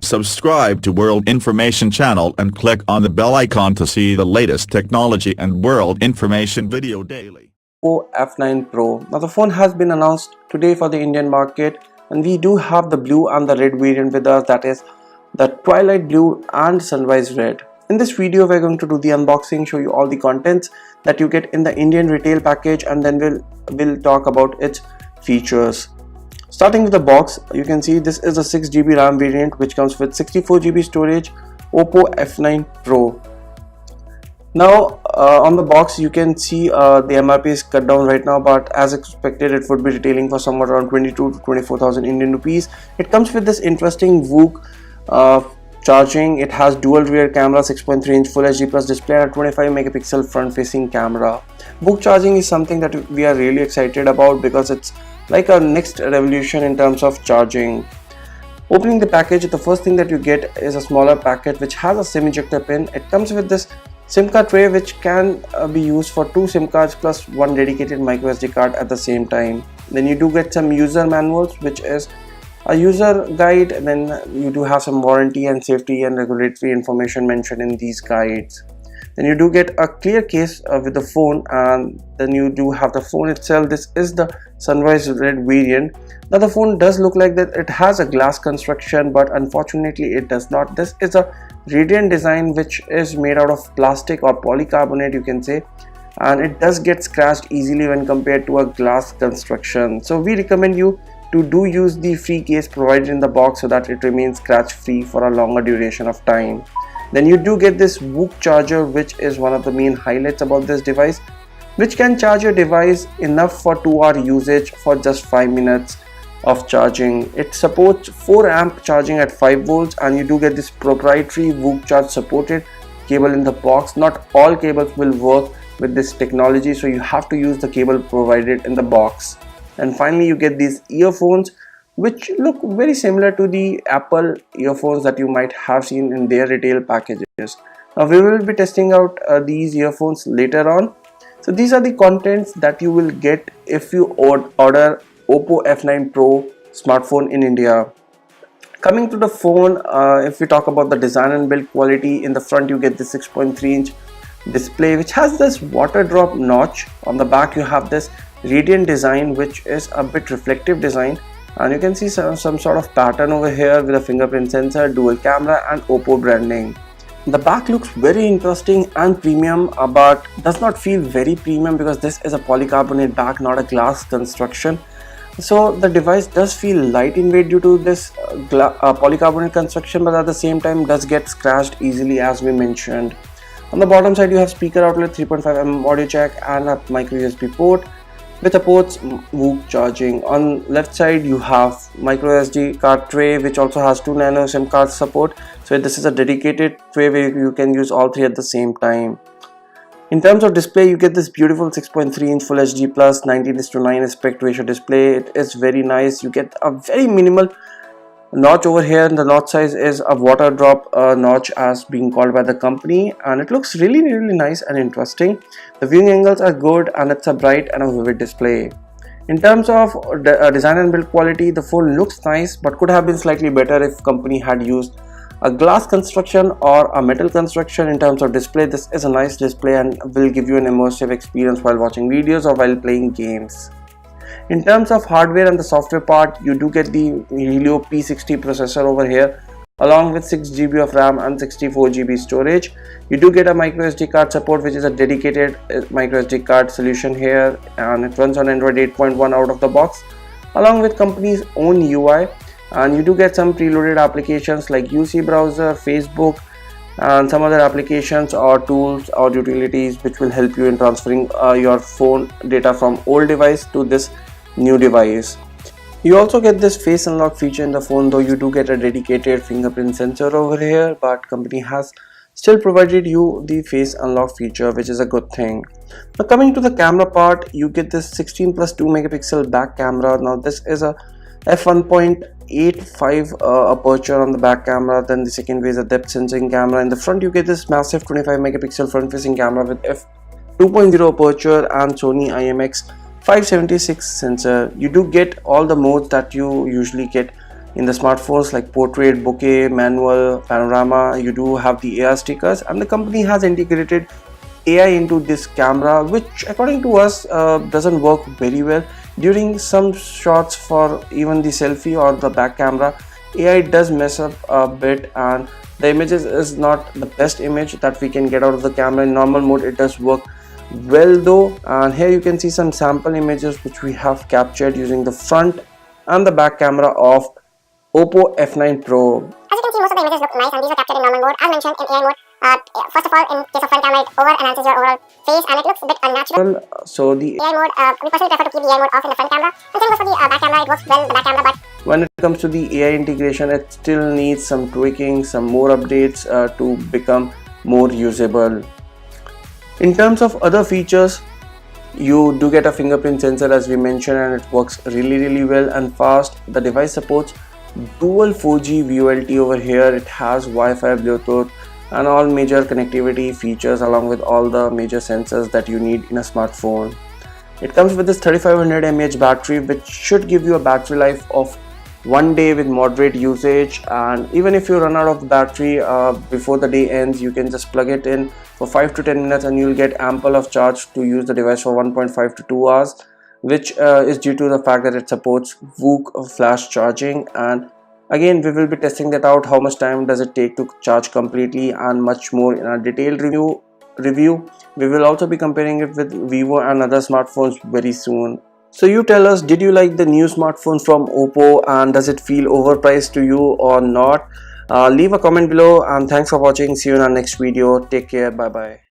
Subscribe to World Information channel and click on the bell icon to see the latest technology and world information video daily. Oppo F9 Pro. Now the phone has been announced today for the Indian market, and we do have the blue and the red variant with us, that is the twilight blue and sunrise red. In this video we're going to do the unboxing, show you all the contents that you get in the Indian retail package, and then we'll talk about its features. Starting with the box, you can see this is a 6GB RAM variant which comes with 64GB storage, Oppo F9 Pro. Now on the box you can see the MRP is cut down right now, but as expected it would be retailing for somewhere around 22 to 24,000 Indian rupees. It comes with this interesting VOOC charging. It has dual rear camera, 6.3-inch Full HD Plus display and a 25 megapixel front facing camera. VOOC charging is something that we are really excited about because it's like a next revolution in terms of charging. Opening the package, the first thing that you get is a smaller packet which has a SIM ejector pin. It comes with this SIM card tray which can be used for 2 SIM cards plus 1 dedicated microSD card at the same time. Then you do get some user manuals, which is a user guide, and then you do have some warranty and safety and regulatory information mentioned in these guides. Then you do get a clear case with the phone, and then you do have the phone itself. This is the sunrise red variant. Now the phone does look like that it has a glass construction, but unfortunately it does not. This is a radiant design which is made out of plastic or polycarbonate, you can say, and it does get scratched easily when compared to a glass construction. So we recommend you to use the free case provided in the box so that it remains scratch free for a longer duration of time. Then you do get this VOOC charger, which is one of the main highlights about this device, which can charge your device enough for 2-hour usage for just 5 minutes of charging. It supports 4 amp charging at 5 volts, and you do get this proprietary VOOC charge supported cable in the box. Not all cables will work with this technology, so you have to use the cable provided in the box. And finally you get these earphones which look very similar to the Apple earphones that you might have seen in their retail packages. Now we will be testing out these earphones later on. So these are the contents that you will get if you order Oppo F9 Pro smartphone in India. Coming to the phone, if we talk about the design and build quality, in the front you get the 6.3-inch display which has this water drop notch. On the back you have this radiant design which is a bit reflective design, and you can see some sort of pattern over here with a fingerprint sensor, dual camera and Oppo branding. The back looks very interesting and premium, but does not feel very premium because this is a polycarbonate back, not a glass construction. So the device does feel light in weight due to this polycarbonate construction, but at the same time does get scratched easily, as we mentioned. On the bottom side you have speaker outlet, 3.5mm audio jack and a micro USB port which supports VOOC charging. On left side you have micro SD card tray which also has 2 nano SIM card support. So this is a dedicated tray where you can use all 3 at the same time. In terms of display, you get this beautiful 6.3-inch Full HD Plus 19:9 aspect ratio display. It is very nice. You get a very minimal notch over here, and the notch size is a water drop notch as being called by the company, and it looks really nice and interesting. The viewing angles are good, and it's a bright and a vivid display. In terms of design and build quality, the phone looks nice but could have been slightly better if company had used a glass construction or a metal construction. In terms of display, this is a nice display and will give you an immersive experience while watching videos or while playing games. In terms of hardware and the software part, you do get the Helio P60 processor over here along with 6GB of RAM and 64GB storage. You do get a micro SD card support, which is a dedicated micro SD card solution here, and it runs on Android 8.1 out of the box along with company's own UI. And you do get some preloaded applications like UC browser, Facebook and some other applications or tools or utilities which will help you in transferring your phone data from old device to this new device. You also get this face unlock feature in the phone, though you do get a dedicated fingerprint sensor over here, but company has still provided you the face unlock feature, which is a good thing. Now coming to the camera part, you get this 16 plus 2 megapixel back camera. Now this is a f1.85 aperture on the back camera. Then the second way is a depth sensing camera. In the front you get this massive 25 megapixel front facing camera with f2.0 aperture and Sony IMX 576 sensor. You do get all the modes that you usually get in the smartphones like portrait, bokeh, manual, panorama. You do have the AR stickers, and the company has integrated AI into this camera, which according to us doesn't work very well. During some shots for even the selfie or the back camera, AI does mess up a bit, and the images is not the best image that we can get out of the camera. In normal mode it does work well though, and here you can see some sample images which we have captured using the front and the back camera of Oppo F9 Pro. As you can see, most of the images look nice and these were captured in normal mode. As mentioned, in AI mode, first of all, in case of front camera, it over-enhances your overall face and it looks a bit unnatural. So the AI mode, we personally prefer to keep the AI mode off in the front camera. And same goes for the back camera, it works well in the back camera, but when it comes to the AI integration, it still needs some tweaking, some more updates to become more usable. In terms of other features, you do get a fingerprint sensor as we mentioned, and it works really well and fast. The device supports dual 4G VoLTE over here. It has Wi-Fi, Bluetooth and all major connectivity features along with all the major sensors that you need in a smartphone. It comes with this 3500 mAh battery, which should give you a battery life of 1 day with moderate usage, and even if you run out of battery before the day ends, you can just plug it in for 5 to 10 minutes and you'll get ample of charge to use the device for 1.5 to 2 hours, which is due to the fact that it supports VOOC flash charging. And again, we will be testing that out, how much time does it take to charge completely and much more in a detailed review. We will also be comparing it with Vivo and other smartphones very soon. So you tell us, did you like the new smartphone from Oppo, and does it feel overpriced to you or not? Leave a comment below, and thanks for watching. See you in our next video. Take care. Bye bye.